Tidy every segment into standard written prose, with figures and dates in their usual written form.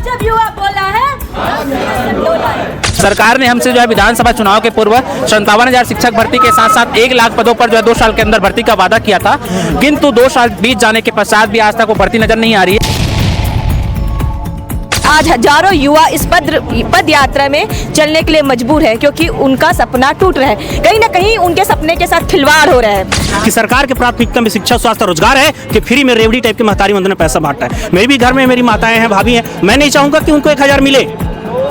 जब युवा बोला है। सरकार ने हमसे जो है विधानसभा चुनाव के पूर्व 57,000 शिक्षक भर्ती के साथ साथ 1 लाख पदों पर जो है 2 साल के अंदर भर्ती का वादा किया था, किंतु 2 साल बीत जाने के पश्चात भी आज तक वो भर्ती नजर नहीं आ रही है। आज हजारों युवा इस पद यात्रा में चलने के लिए मजबूर है, क्योंकि उनका सपना टूट रहा है। कहीं ना कहीं उनके सपने के साथ खिलवाड़ हो रहा है। कि सरकार की प्राथमिकता में शिक्षा, स्वास्थ्य, रोजगार है कि फ्री में रेवड़ी टाइप के महतारी मंदिर में पैसा बांटता है। मेरे भी घर में मेरी माताएं हैं, भाभी हैं, मैं नहीं चाहूंगा कि उनको 1,000 मिले,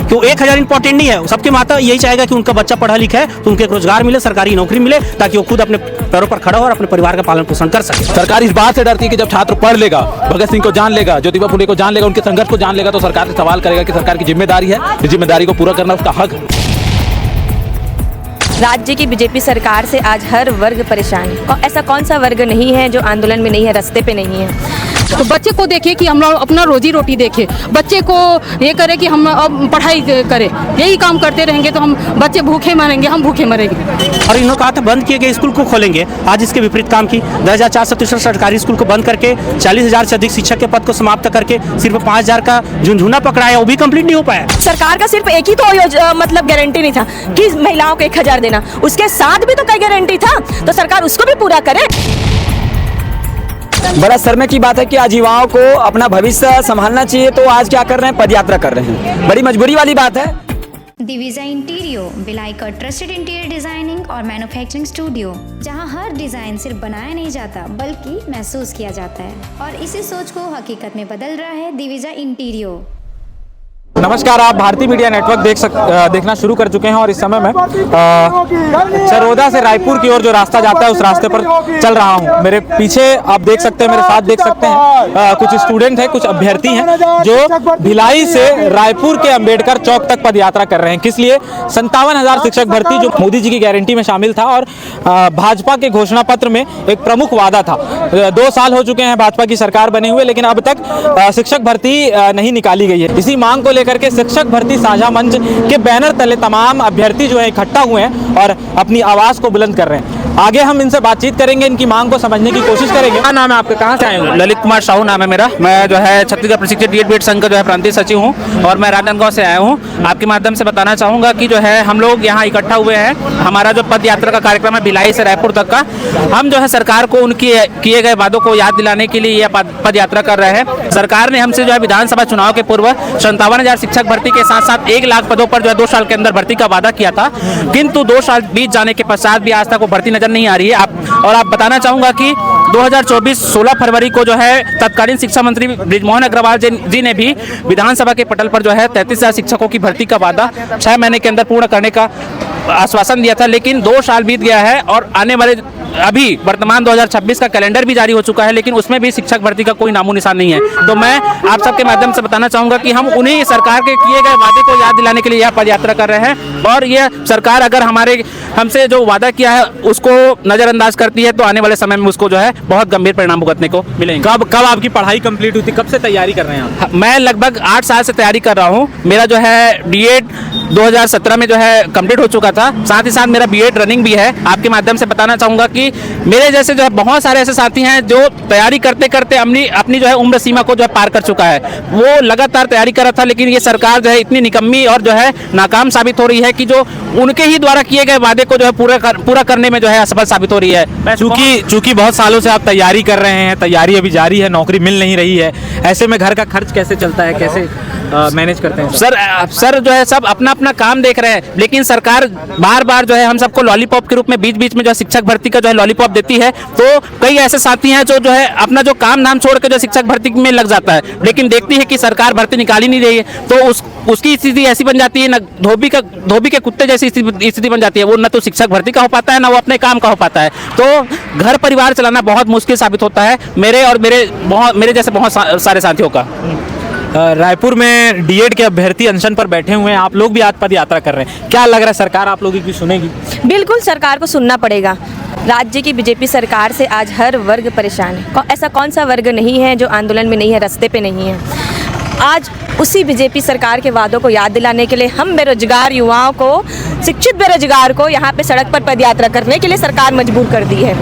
क्यों 1,000 इंपॉर्टेंट नहीं है। सबकी माता यही चाहेगा कि उनका बच्चा पढ़ा लिखा है तो उनको एक रोजगार मिले, सरकारी नौकरी मिले, ताकि वो खुद अपने पैरों पर खड़ा हो और अपने परिवार का पालन पोषण कर सके। सरकार इस बात से डरती है कि जब छात्र पढ़ लेगा, भगत सिंह को जान लेगा, ज्योतिबा फुले को जान लेगा, उनके संघर्ष को जान लेगा, तो सरकार से सवाल करेगा कि सरकार की जिम्मेदारी है, इस जिम्मेदारी को पूरा करना उसका हक है। राज्य की बीजेपी सरकार से आज हर वर्ग परेशान है, और ऐसा कौन सा वर्ग नहीं है जो आंदोलन में नहीं है, रास्ते पे नहीं है। तो बच्चे को देखे कि हम अपना रोजी रोटी देखे, बच्चे को ये करे कि हम अब पढ़ाई करें, यही काम करते रहेंगे तो हम बच्चे भूखे मरेंगे, हम भूखे मरेंगे। और इन्होंने कहा था बंद किए गए स्कूल को खोलेंगे, आज इसके विपरीत काम की। 2463 सरकारी स्कूल को बंद करके 40,000 से अधिक शिक्षक के पद को समाप्त करके सिर्फ 5,000 का झुंझुना पकड़ाया, वो भी कंप्लीट नहीं हो पाया। सरकार का सिर्फ एक ही तो मतलब गारंटी नहीं था कि महिलाओं को 1,000 देना, उसके साथ भी तो कई गारंटी था, तो सरकार उसको भी पूरा करे। बड़ा शर्म की बात है कि आज युवाओं को अपना भविष्य संभालना चाहिए, तो आज क्या कर रहे हैं, पदयात्रा कर रहे हैं। बड़ी मजबूरी वाली बात है। दिविजा इंटीरियो, बिलाई का ट्रस्टेड इंटीरियर डिजाइनिंग और मैन्युफैक्चरिंग स्टूडियो, जहां हर डिजाइन सिर्फ बनाया नहीं जाता बल्कि महसूस किया जाता है, और इसी सोच को हकीकत में बदल रहा है दिविजा इंटीरियो। नमस्कार, आप भारतीय मीडिया नेटवर्क देखना शुरू कर चुके हैं और इस समय मैं चरोदा से रायपुर की ओर जो रास्ता जाता है उस रास्ते पर चल रहा हूं। मेरे पीछे आप देख सकते हैं, मेरे साथ देख सकते हैं, कुछ स्टूडेंट हैं, कुछ अभ्यर्थी हैं जो भिलाई से रायपुर के अंबेडकर चौक तक पदयात्रा कर रहे हैं। किस लिए? 57,000 शिक्षक भर्ती जो मोदी जी की गारंटी में शामिल था और भाजपा के घोषणा पत्र में एक प्रमुख वादा था। 2 साल हो चुके हैं भाजपा की सरकार बने हुए, लेकिन अब तक शिक्षक भर्ती नहीं निकाली गई है। इसी मांग को लेकर के शिक्षक भर्ती साझा मंच के बैनर तले तमाम अभ्यर्थी जो है इकट्ठा हुए हैं और अपनी आवाज को बुलंद कर रहे हैं। आगे हम इनसे बातचीत करेंगे, इनकी मांग को समझने की कोशिश करेंगे। क्या नाम है आपका, कहाँ से आए हो? ललित कुमार साहू नाम है मेरा। मैं जो है छत्तीसगढ़ प्रशिक्षित बीएड संघ का जो है प्रांतीय सचिव हूँ और मैं राजनांदगांव से आया हूँ। आपके माध्यम से बताना चाहूँगा कि जो है हम लोग यहाँ इकट्ठा हुए हैं, हमारा जो पद यात्रा का कार्यक्रम है भिलाई से रायपुर तक का, हम जो है सरकार को उनके किए गए वादों को याद दिलाने के लिए यह पद यात्रा कर रहे हैं। सरकार ने हमसे जो है विधानसभा चुनाव के पूर्व 57,000 शिक्षक भर्ती के साथ साथ 1 लाख पदों पर जो है 2 साल के अंदर भर्ती का वादा किया था, किंतु 2 साल बीत जाने के पश्चात भी आज तक वो भर्ती नजर नहीं आ रही है। आप बताना चाहूंगा कि 2024 16 फरवरी को जो है तत्कालीन शिक्षा मंत्री बृजमोहन अग्रवाल जी ने भी विधानसभा के पटल पर जो है 33,000 शिक्षकों की भर्ती का वादा 6 महीने के अंदर पूर्ण करने का आश्वासन दिया था, लेकिन 2 साल बीत गया है और आने वाले अभी वर्तमान 2026 का कैलेंडर भी जारी हो चुका है, लेकिन उसमें भी शिक्षक भर्ती का कोई नामो निशान नहीं है। तो मैं आप सबके माध्यम से बताना चाहूंगा कि हम उन्हीं सरकार के किए गए वादे को याद दिलाने के लिए यह पदयात्रा कर रहे हैं, और यह सरकार अगर हमसे जो वादा किया है उसको नजरअंदाज करती है तो आने वाले समय में उसको जो है बहुत गंभीर परिणाम भुगतने को मिलेंगे। कब आपकी पढ़ाई कंप्लीट हुई थी, कब से तैयारी कर रहे हैं आप? मैं लगभग 8 साल से तैयारी कर रहा हूँ। मेरा जो है बीएड 2017 में जो है कंप्लीट हो चुका था, साथ ही साथ मेरा बीएड रनिंग भी है। आपके माध्यम से बताना चाहूंगा कि मेरे जैसे जो है बहुत सारे ऐसे साथी हैं जो तैयारी करते करते अपनी जो है उम्र सीमा को जो है पार कर चुका है। वो लगातार तैयारी कर रहा था, लेकिन ये सरकार जो है इतनी निकम्मी और जो है नाकाम साबित हो रही है कि जो उनके ही द्वारा किए गए वादे को जो है पूरा करने में जो है असफल साबित हो रही है। चूंकि बहुत सालों से आप तैयारी कर रहे हैं, तैयारी अभी जारी है, नौकरी मिल नहीं रही है, ऐसे में घर का खर्च कैसे चलता है, कैसे मैनेज करते हैं? सर जो है सब अपना अपना काम देख रहे हैं, लेकिन सरकार बार बार जो है हम सबको लॉलीपॉप के रूप में बीच बीच में जो है शिक्षक भर्ती का जो है लॉलीपॉप देती है। तो कई ऐसे साथी हैं जो है अपना जो काम धाम छोड़ के जो शिक्षक भर्ती में लग जाता है, लेकिन देखती है कि सरकार भर्ती निकाल ही नहीं रही है, तो उसकी स्थिति ऐसी बन जाती है, न धोबी के कुत्ते जैसी स्थिति बन जाती है। वो न तो शिक्षक भर्ती का हो पाता है, ना वो अपने काम का हो पाता है। तो घर परिवार चलाना बहुत मुश्किल साबित होता है मेरे और मेरे जैसे बहुत सारे साथियों का। रायपुर में डीएड के अभ्यर्थी अनशन पर बैठे हुए हैं, आप लोग भी आज पद यात्रा कर रहे हैं, क्या लग रहा है सरकार आप लोगों की सुनेगी? बिल्कुल सरकार को सुनना पड़ेगा। राज्य की बीजेपी सरकार से आज हर वर्ग परेशान है, ऐसा कौन सा वर्ग नहीं है जो आंदोलन में नहीं है, रास्ते पे नहीं है। आज उसी बीजेपी सरकार के वादों को याद दिलाने के लिए हम बेरोजगार युवाओं को, शिक्षित बेरोजगार को यहाँ पे सड़क पर पदयात्रा करने के लिए सरकार मजबूर कर दी है।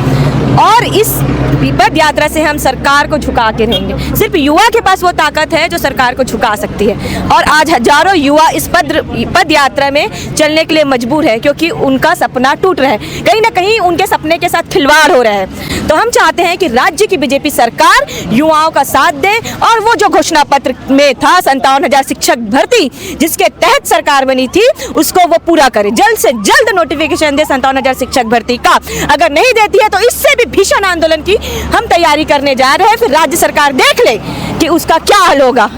और इस पद यात्रा से हम सरकार को झुका के रहेंगे। सिर्फ युवा के पास वो ताकत है जो सरकार को झुका सकती है, और आज हजारों युवा इस पद यात्रा में चलने के लिए मजबूर है, क्योंकि उनका सपना टूट रहा है, कहीं ना कहीं उनके सपने के साथ खिलवाड़ हो रहा है। तो हम चाहते हैं कि राज्य की बीजेपी सरकार युवाओं का साथ दे, और वो जो घोषणा पत्र में था 57,000 शिक्षक भर्ती जिसके तहत सरकार बनी थी, उसको वो पूरा करे, जल्द से जल्द नोटिफिकेशन दे 57,000 शिक्षक भर्ती का। अगर नहीं देती है तो इससे भी भीषण आंदोलन की हम तैयारी करने जा रहे हैं। फिर राज्य सरकार देख ले कि उसका क्या हल होगा।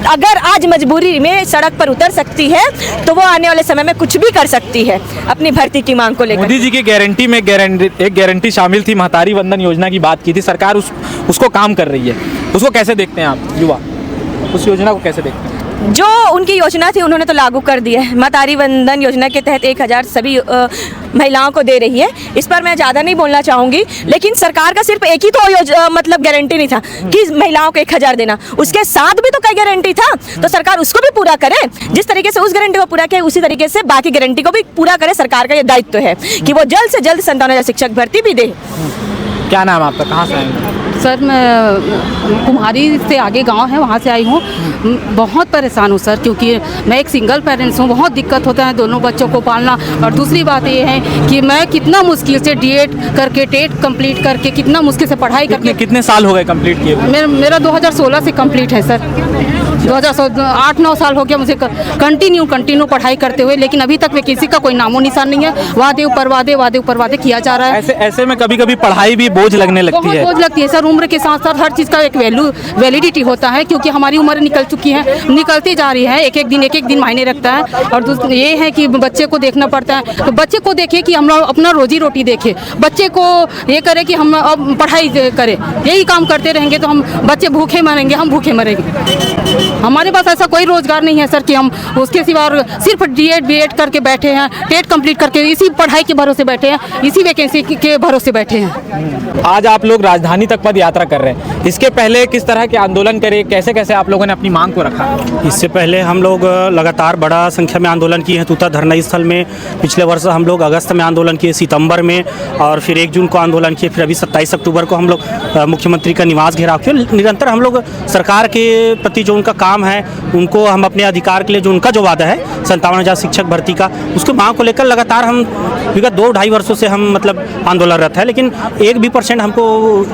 अगर आज मजबूरी में सड़क पर उतर सकती है तो वो आने वाले समय में कुछ भी कर सकती है अपनी भर्ती की मांग को लेकर। मोदी जी की गारंटी में एक गारंटी शामिल थी, महतारी वंदन योजना की बात की थी सरकार, उसको काम कर रही है, उसको कैसे देखते हैं आप युवा, उस योजना को कैसे देखते हैं? जो उनकी योजना थी उन्होंने तो लागू कर दी है। महतारी वंदन योजना के तहत 1,000 सभी महिलाओं को दे रही है। इस पर मैं ज़्यादा नहीं बोलना चाहूँगी, लेकिन सरकार का सिर्फ एक ही तो मतलब गारंटी नहीं था कि महिलाओं को 1,000 देना, उसके साथ भी तो कई गारंटी था। तो सरकार उसको भी पूरा करे, जिस तरीके से उस गारंटी को पूरा किया उसी तरीके से बाकी गारंटी को भी पूरा करे। सरकार का ये दायित्व है कि वो जल्द से जल्द 57,000 शिक्षक भर्ती भी दे। क्या नाम है आपका, कहाँ से आएंगे? सर मैं कुम्हारी से आगे गांव है वहाँ से आई हूँ। बहुत परेशान हूँ सर, क्योंकि मैं एक सिंगल पेरेंट्स हूँ, बहुत दिक्कत होता है दोनों बच्चों को पालना। और दूसरी बात ये है कि मैं कितना मुश्किल से डीएड करके टेट कंप्लीट करके कितना मुश्किल से पढ़ाई करके। कितने साल हो गए कंप्लीट किए? मेरा 2016 से कंप्लीट है सर, 8-9 साल हो गया मुझे कंटिन्यू पढ़ाई करते हुए, लेकिन अभी तक वैकेंसी का कोई नामो निशान नहीं है। वादे ऊपर वादे किया जा रहा है। ऐसे में कभी कभी पढ़ाई भी बोझ लगने लगती है। बहुत बोझ लगती है सर। उम्र के साथ साथ हर चीज़ का एक वैलिडिटी होता है, क्योंकि हमारी उम्र निकल चुकी है, निकलती जा रही है, एक एक दिन मायने रखता है। और ये है कि बच्चे को देखना पड़ता है, तो बच्चे को देखे कि हम अपना रोजी रोटी देखे, बच्चे को ये करे कि हम अब पढ़ाई करें। यही काम करते रहेंगे तो हम बच्चे भूखे मरेंगे, हम भूखे मरेंगे। हमारे पास ऐसा कोई रोजगार नहीं है सर कि हम उसके सिवा सिर्फ डीएड बीएड करके बैठे हैं, टेट कंप्लीट करके इसी पढ़ाई के भरोसे बैठे हैं, इसी वैकेंसी के भरोसे बैठे हैं। आज आप लोग राजधानी तक पद यात्रा कर रहे हैं, इसके पहले किस तरह के आंदोलन करे, कैसे कैसे आप लोगों ने अपनी मांग को रखा? इससे पहले हम लोग लगातार बड़ा संख्या में आंदोलन किए हैं। तूता धरना स्थल में पिछले वर्ष हम लोग अगस्त में आंदोलन किए, सितंबर में, और फिर 1 जून को आंदोलन किए, फिर अभी 27 अक्टूबर को हम लोग मुख्यमंत्री का निवास घेराव किया। निरंतर हम लोग सरकार के प्रति जो उनका काम है, उनको हम अपने अधिकार के लिए जो उनका जो वादा है 57,000 शिक्षक भर्ती का, उसके मांग को लेकर लगातार हम विगत 2-2.5 वर्षों से हम मतलब आंदोलनरत है, लेकिन 1% हमको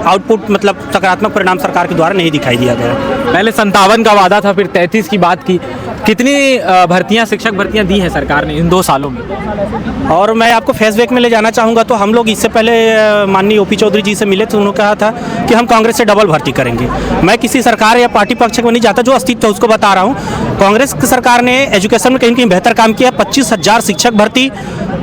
आउटपुट मतलब सकारात्मक परिणाम सरकार के द्वारा नहीं दिखाई दिया गया। पहले 57 का वादा था, फिर 33 की बात की। कितनी भर्तियां, शिक्षक भर्तियां दी हैं सरकार ने इन 2 सालों में? और मैं आपको फेसबैक में ले जाना चाहूँगा, तो हम लोग इससे पहले माननीय ओपी चौधरी जी से मिले तो उन्होंने कहा था कि हम कांग्रेस से डबल भर्ती करेंगे। मैं किसी सरकार या पार्टी पक्ष में नहीं जाता, जो अस्तित्व है उसको बता रहा हूँ। कांग्रेस की सरकार ने एजुकेशन में कहीं बेहतर काम किया। 25,000 शिक्षक भर्ती,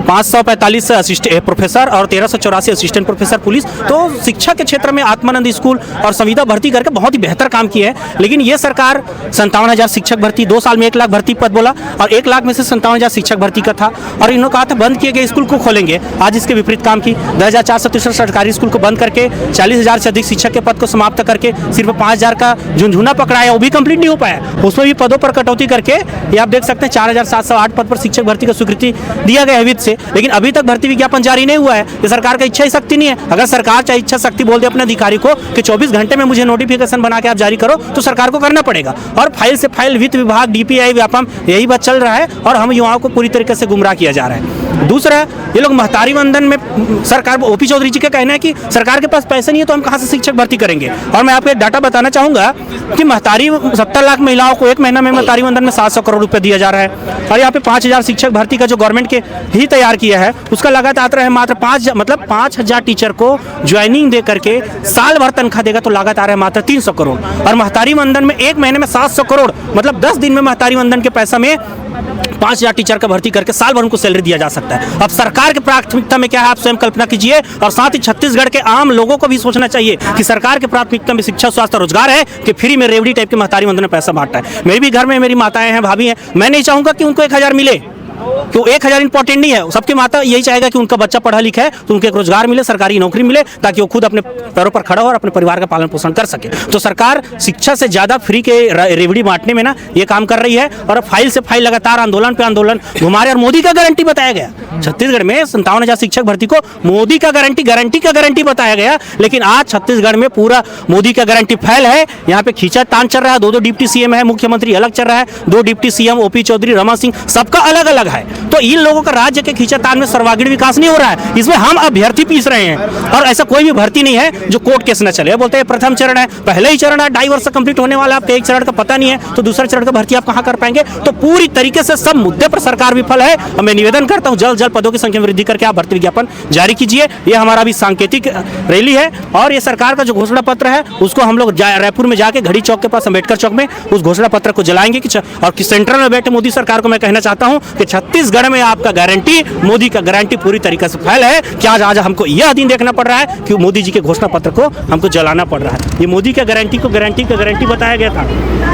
545 असिस्टेंट प्रोफेसर और 1384 असिस्टेंट प्रोफेसर पुलिस। तो शिक्षा के क्षेत्र में आत्मानंद स्कूल और संविदा भर्ती करके बहुत ही बेहतर काम किया है। लेकिन ये सरकार 57,000 शिक्षक भर्ती, 2 साल में 1 लाख भर्ती पद बोला, और 1 लाख में से 57,000 शिक्षक भर्ती का था, और इन्होंने कहा था बंद किए गए स्कूल को खोलेंगे। आज इसके विपरीत काम की। 2,463 सरकारी स्कूल को बंद करके 40,000 से अधिक शिक्षक के पद को समाप्त करके सिर्फ 5,000 का झुंझुना पकड़ाया, वो भी कंप्लीट नहीं हो पाया। उसमें भी पदों पर कटौती करके ये आप देख सकते हैं 4,708 पद पर शिक्षक भर्ती का स्वीकृति दिया गया है वित्त से, लेकिन अभी तक भर्ती विज्ञापन जारी नहीं हुआ है। ये सरकार का इच्छा शक्ति नहीं है। अगर सरकार चाहे इच्छा शक्ति बोल दे अपने अधिकारी को कि 24 घंटे में मुझे नोटिफिकेशन बना के आप जारी करो, तो सरकार को करना पड़ेगा। और फाइल से फाइल वित्त विभाग, डीपीआई, व्यापम, यही बात चल रहा है, और हम युवाओं को पूरी तरीके से गुमराह किया जा रहा है। दूसरा, ये लोग महतारी वंदन में सरकार, ओपी चौधरी जी का कहना है कि सरकार के पास पैसे नहीं है तो हम कहाँ से शिक्षक भर्ती करेंगे। और मैं आपको एक डाटा बताना चाहूँगा कि महतारी 70 लाख महिलाओं को 1 महीना में महतारी वंदन में 700 करोड़ रुपये दिया जा रहा है। और यहाँ पे 5,000 शिक्षक भर्ती का जो गवर्नमेंट के ही तैयार किया है, उसका लागत आता है मात्र 5,000 टीचर को ज्वाइनिंग दे करके साल भर तनख्वाह देगा तो लागत आ रहा है मात्र 300 करोड़। और महतारी वंदन में 1 महीने में 700 करोड़, मतलब 10 दिन में महतारी वंदन के पैसा में 5,000 टीचर का भर्ती करके साल भर उनको सैलरी दिया जा सकता है। अब सरकार की प्राथमिकता में क्या है, आप स्वयं कल्पना कीजिए। और साथ ही छत्तीसगढ़ के आम लोगों को भी सोचना चाहिए कि सरकार की प्राथमिकता में शिक्षा, स्वास्थ्य, रोजगार है कि फ्री में रेवड़ी टाइप के महतारी वंदन में पैसा बांटता है। मेरे भी घर में मेरी माताएं हैं, भाभी हैं, मैं नहीं चाहूँगा कि उनको 1,000 मिले, क्यों 1,000 इंपॉर्टेंट नहीं है। सबकी माता यही चाहेगा कि उनका बच्चा पढ़ा लिखा है तो उनको एक रोजगार मिले, सरकारी नौकरी मिले, ताकि वो खुद अपने पैरों पर खड़ा हो और अपने परिवार का पालन पोषण कर सके। तो सरकार शिक्षा से ज्यादा फ्री के रेवड़ी बांटने में ना ये काम कर रही है। और फाइल से फाइल लगातार आंदोलन पे आंदोलन घुमा रहे, और मोदी का गारंटी बताया गया छत्तीसगढ़ में 57,000 शिक्षक भर्ती को मोदी का गारंटी बताया गया, लेकिन आज छत्तीसगढ़ में पूरा मोदी का गारंटी फैल है। यहाँ पे खींचातान चल रहा है, 2 डिप्टी सीएम है, मुख्यमंत्री अलग चल रहा है, 2 डिप्टी सीएम ओपी चौधरी, रमन सिंह, सबका अलग अलग है। तो इन लोगों का राज्य के खींचातान में सर्वांगीण विकास नहीं हो रहा है, इसमें हम अभ्यर्थी पीस रहे हैं। और ऐसा कोई भी भर्ती नहीं है जो कोर्ट केस न चले। बोलते हैं प्रथम चरण है, पहले ही चरण है, 2.5 वर्ष कंप्लीट होने वाला, आपका एक चरण का पता नहीं है तो दूसरे चरण का भर्ती आप कहां कर पाएंगे। तो पूरी तरीके से सब मुद्दे पर सरकार विफल है। और मैं निवेदन करता हूं जल्द पदों की संख्या में वृद्धि करके आप भर्ती विज्ञापन जारी कीजिए। ये हमारा भी सांकेतिक रैली है और ये सरकार का जो घोषणा पत्र है उसको हम लोग रायपुर में जाके घड़ी चौक के पास अम्बेडकर चौक में उस घोषणा पत्र को जलाएंगे। और सेंट्रल में बैठे मोदी सरकार को मैं कहना चाहता हूं कि छत्तीसगढ़ में आपका गारंटी, मोदी का गारंटी पूरी तरीके से फैल है कि आज हमको यह दिन देखना पड़ रहा है कि मोदी जी के घोषणा पत्र को हमको जलाना पड़ रहा है। ये मोदी का गारंटी को गारंटी बताया गया था।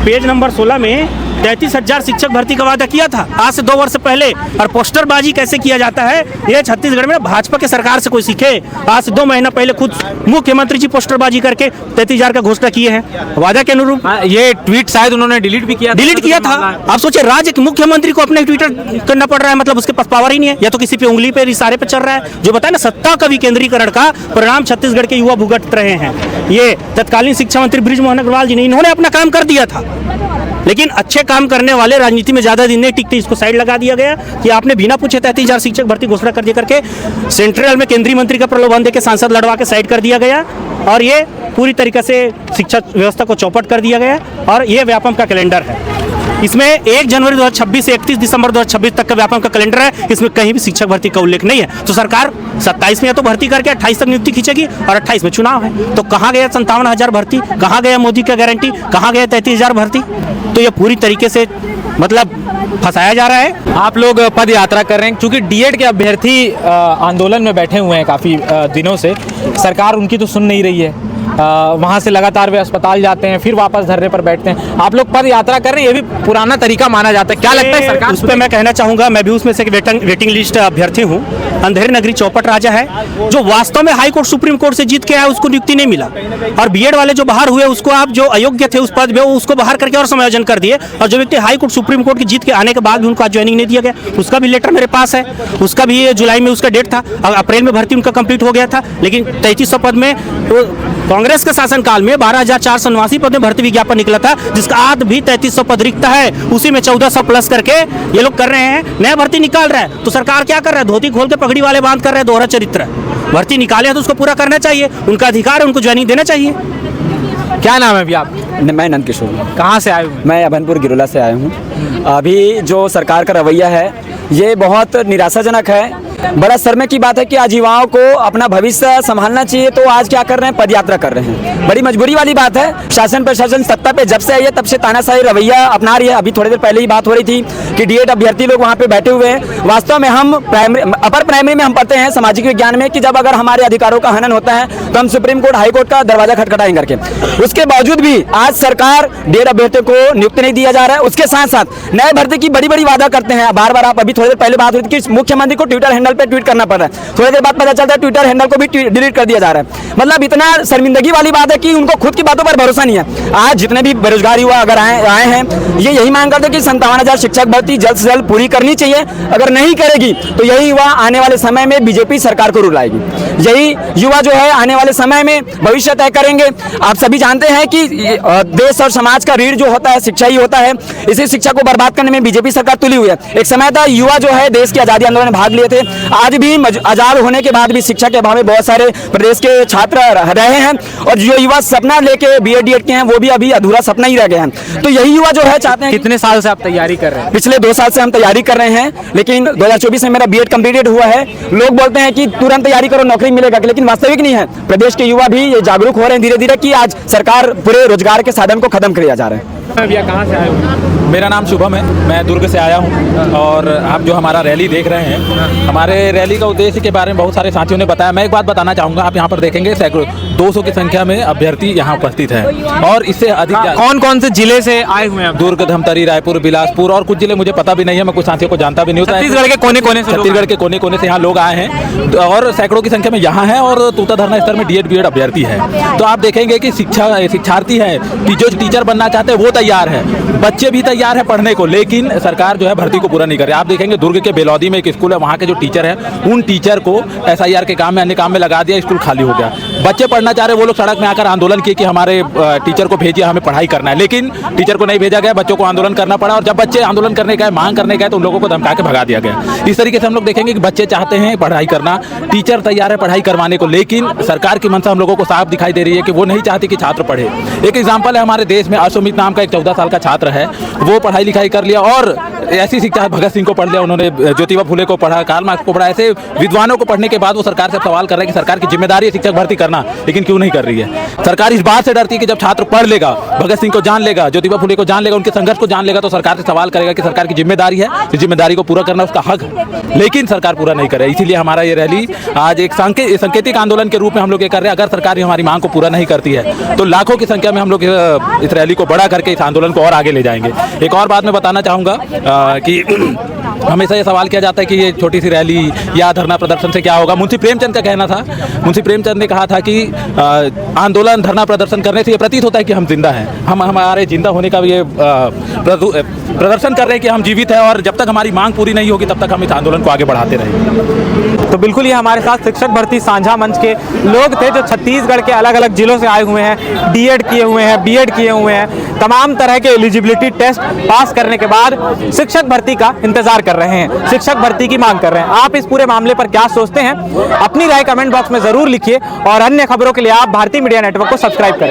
पेज नंबर 16 में 33,000 शिक्षक भर्ती का वादा किया था आज से 2 वर्ष पहले। और पोस्टरबाजी कैसे किया जाता है ये छत्तीसगढ़ में भाजपा के सरकार से कोई सीखे। आज से 2 महीना पहले खुद मुख्यमंत्री जी पोस्टरबाजी करके 33,000 का घोषणा किए हैं वादा के अनुरूप। ये ट्वीट शायद उन्होंने डिलीट भी किया था। आप सोचिए राज्य के मुख्यमंत्री को अपने ट्विटर करना पड़ रहा है, मतलब उसके पास पावर ही नहीं है, या तो किसी पे उंगली पे इशारे पे चल रहा है। जो बताया ना सत्ता का विकेंद्रीकरण का परिणाम छत्तीसगढ़ के युवा भुगत रहे हैं। ये तत्कालीन शिक्षा मंत्री बृजमोहन अग्रवाल जी ने इन्होंने अपना काम कर दिया था, लेकिन अच्छे काम करने वाले राजनीति में ज्यादा दिन नहीं टिकते, इसको साइड लगा दिया गया कि आपने बिना पूछे 33,000 शिक्षक भर्ती घोषणा कर दिया करके सेंट्रल में केंद्रीय मंत्री का प्रलोभन देकर सांसद लड़वा के साइड कर दिया गया। और ये पूरी तरीके से शिक्षा व्यवस्था को चौपट कर दिया गया। और ये व्यापम का कैलेंडर है, इसमें 1 जनवरी 2026 से 31 दिसंबर 2026 तक का व्यापम का कैलेंडर है। इसमें कहीं भी शिक्षक भर्ती का उल्लेख नहीं है। तो सरकार 27 में या तो भर्ती करके 28 तक नियुक्ति खींचेगी और 28 में चुनाव है। तो कहाँ गया 57,000 भर्ती, कहाँ गया मोदी का गारंटी, कहाँ गया 33,000 भर्ती। तो ये पूरी तरीके से मतलब फंसाया जा रहा है। आप लोग पद यात्रा कर रहे हैं क्योंकि डीएड के अभ्यर्थी आंदोलन में बैठे हुए हैं काफ़ी दिनों से। सरकार उनकी तो सुन नहीं रही है। वहाँ से लगातार वे अस्पताल जाते हैं, फिर वापस धरने पर बैठते हैं। आप लोग पद यात्रा कर रहे हैं, ये भी पुराना तरीका माना जाता है। क्या लगता है सरकार उस पर मैं कहना चाहूँगा, मैं भी उसमें से एक वेटिंग लिस्ट अभ्यर्थी हूँ। अंधेरी नगरी चौपट राजा है जो वास्तव में हाई कोर्ट सुप्रीम कोर्ट से जीत के आया, उसको नियुक्ति नहीं मिला। और बीएड वाले जो बाहर हुए उसको आप जो अयोग्य थे उस पद में उसको बाहर करके और समायोजन कर दिए। और जो व्यक्ति हाई कोर्ट सुप्रीम कोर्ट की जीत के आने के बाद भी उनको आज ज्वाइनिंग नहीं दिया गया, उसका भी लेटर मेरे पास है। उसका भी जुलाई में उसका डेट था, अप्रैल में भर्ती उनका कंप्लीट हो गया था। लेकिन 3300 पद में कांग्रेस के शासनकाल में 12,489 पद में भर्ती विज्ञापन निकला था, जिसका आज भी 3300 पद रिक्त है। उसी में 1400 प्लस करके ये लोग कर रहे हैं, नया भर्ती निकाल रहा है। तो सरकार क्या कर रहा है, धोती खोल के पगड़ी वाले बांध कर रहे हैं, दोहरा चरित्र। भर्ती निकाले तो उसको पूरा करना चाहिए, उनका अधिकार है, उनको ज्वाइनिंग देना चाहिए। क्या नाम है अभी आप? मैं नंद किशोर। कहाँ से आए हुए? मैं अभनपुर गिरोला से आया हूँ। अभी जो सरकार का रवैया है ये बहुत निराशाजनक है। बड़ा शर्म की बात है कि आज युवाओं को अपना भविष्य संभालना चाहिए तो आज क्या कर रहे हैं, पदयात्रा कर रहे हैं। बड़ी मजबूरी वाली बात है। शासन प्रशासन सत्ता पे जब से आई है तब से तानाशाही रवैया अपना रही है। अभी थोड़ी देर पहले ही बात हो रही थी कि डीएड अभ्यर्थी लोग वहाँ पे बैठे हुए हैं। वास्तव में हम अपर प्राइमरी में हम पढ़ते हैं सामाजिक विज्ञान में कि जब अगर हमारे अधिकारों का हनन होता है तो हम सुप्रीम कोर्ट हाई कोर्ट का दरवाजा खटखटाएंगे करके। उसके बावजूद भी आज सरकार डीएड अभ्यर्थियों को नियुक्ति नहीं दिया जा रहा है। उसके साथ साथ नए भर्ती की बड़ी बड़ी वादा करते हैं। बार बार आप अभी थोड़ी देर पहले बात हुई थी कि मुख्यमंत्री को ट्विटर हैंडल पे ट्वीट करना पड़ रहा है, थोड़ी देर बाद पता चलता है ट्विटर हैंडल को भी डिलीट कर दिया जा रहा है। मतलब इतना शर्मिंदगी वाली बात है कि उनको खुद की बातों पर भरोसा नहीं है। आज जितने भी बेरोजगार युवा अगर आए हैं ये यही मांग करते हैं कि 57,000 शिक्षक भर्ती जल्द से जल्द पूरी करनी चाहिए। अगर नहीं करेगी तो यही युवा आने वाले समय में बीजेपी सरकार को रुलाएगी। यही युवा जो है आने वाले समय में भविष्य तय करेंगे। आप सभी जानते हैं कि देश और समाज का रीढ़ जो होता है शिक्षा ही होता है। इसी शिक्षा को बर्बाद करने में बीजेपी सरकार तुली हुई है। एक समय था युवा जो है देश की आजादी आंदोलन में भाग लिए थे। आज भी आजाद होने के बाद भी शिक्षा के अभाव में बहुत सारे प्रदेश के छात्र रहे हैं और जो युवा सपना लेके बीएड डीएड के हैं वो भी अभी अधूरा सपना ही रह गए हैं। तो यही युवा जो है चाहते हैं। कितने साल से आप तैयारी कर रहे हैं? पिछले 2 साल से हम तैयारी कर रहे हैं, लेकिन 2024 में मेरा बीएड कंप्लीटेड हुआ है। लोग बोलते हैं कि तुरंत तैयारी करो नौकरी मिलेगा, लेकिन वास्तविक नहीं है। प्रदेश के युवा भी ये जागरूक हो रहे हैं धीरे धीरे कि आज सरकार पूरे रोजगार के साधन को खत्म किया जा रहा है। भैया कहाँ से आए हो? मेरा नाम शुभम है, मैं दुर्ग से आया हूँ और आप जो हमारा रैली देख रहे हैं, हमारे रैली का उद्देश्य के बारे में बहुत सारे साथियों ने बताया। मैं एक बात बताना चाहूँगा, आप यहाँ पर देखेंगे सैकड़ों 200 की संख्या में अभ्यर्थी यहाँ उपस्थित हैं और इससे अधिक कौन कौन से जिले से आए हुए हैं? दुर्ग, धमतरी, रायपुर, बिलासपुर और कुछ जिले मुझे पता भी नहीं है, मैं कुछ साथियों को जानता भी नहीं होता। छत्तीसगढ़ के कोने कोने से छत्तीसगढ़ के कोने कोने से यहाँ लोग आए हैं और सैकड़ों की संख्या में यहाँ हैं और तूता धरना स्तर में डीएड बीएड अभ्यर्थी है। तो आप देखेंगे कि शिक्षार्थी है, जो टीचर बनना चाहते हैं वो तैयार है, बच्चे भी तैयार है पढ़ने को, लेकिन सरकार जो है भर्ती को पूरा नहीं कर रही। आप देखेंगे दुर्ग के बेलौदी में एक स्कूल है, वहाँ के जो टीचर हैं उन टीचर को SIR के काम में, अन्य काम में लगा दिया, स्कूल खाली हो गया। बच्चे पढ़ना चाह रहे, वो लोग सड़क में आकर आंदोलन किए कि हमारे टीचर को भेजिए, हमें पढ़ाई करना है, लेकिन टीचर को नहीं भेजा गया, बच्चों को आंदोलन करना पड़ा। और जब बच्चे आंदोलन करने गए, मांग करने गए, तो उन लोगों को धमका के भगा दिया गया। इस तरीके से हम लोग देखेंगे कि बच्चे चाहते हैं पढ़ाई करना, टीचर तैयार है पढ़ाई करवाने को, लेकिन सरकार की मंशा हम लोगों को साफ दिखाई दे रही है कि वो नहीं चाहती कि छात्र पढ़े। एक एग्जाम्पल है हमारे देश में, अशोमित नाम का एक 14 साल का छात्र है, वो पढ़ाई लिखाई कर लिया और ऐसी शिक्षा भगत सिंह को पढ़ लिया, उन्होंने ज्योतिबा फुले को पढ़ा, कार्ल मार्क्स को पढ़ा, ऐसे विद्वानों को पढ़ने के बाद वो सरकार से सवाल कर रहे हैं कि सरकार की जिम्मेदारी है शिक्षक भर्ती करना, लेकिन क्यों नहीं कर रही है। सरकार इस बात से डरती है कि जब छात्र पढ़ लेगा, भगत सिंह को जान लेगा, ज्योतिबा फुले को जान लेगा, उनके संघर्ष को जान लेगा, तो सरकार से सवाल करेगा कि सरकार की जिम्मेदारी है, इस जिम्मेदारी को पूरा करना उसका हक है, लेकिन सरकार पूरा नहीं करे। इसीलिए हमारा ये रैली आज एक सांकेतिक आंदोलन के रूप में हम लोग ये कर रहे हैं। अगर सरकार हमारी मांग को पूरा नहीं करती है तो लाखों की संख्या में हम लोग इस रैली को बड़ा करके इस आंदोलन को और आगे ले जाएंगे। एक और बात मैं बताना चाहूँगा कि हमेशा ये सवाल किया जाता है कि ये छोटी सी रैली या धरना प्रदर्शन से क्या होगा। मुंशी प्रेमचंद का कहना था, मुंशी प्रेमचंद ने कहा था कि आंदोलन धरना प्रदर्शन करने से ये प्रतीत होता है कि हम जिंदा हैं, हम हमारे जिंदा होने का ये प्रदर्शन कर रहे हैं कि हम जीवित हैं, और जब तक हमारी मांग पूरी नहीं होगी तब तक हम इस आंदोलन को आगे बढ़ाते रहेंगे। तो बिल्कुल ये हमारे साथ शिक्षक भर्ती साझा मंच के लोग थे जो छत्तीसगढ़ के अलग अलग जिलों से आए हुए हैं, D.Ed किए हुए हैं, B.Ed किए हुए हैं, तमाम तरह के एलिजिबिलिटी टेस्ट पास करने के बाद शिक्षक भर्ती का इंतजार कर रहे हैं, शिक्षक भर्ती की मांग कर रहे हैं। आप इस पूरे मामले पर क्या सोचते हैं, अपनी राय कमेंट बॉक्स में जरूर लिखिए, और अन्य खबरों के लिए आप भारतीय मीडिया नेटवर्क को सब्सक्राइब करें।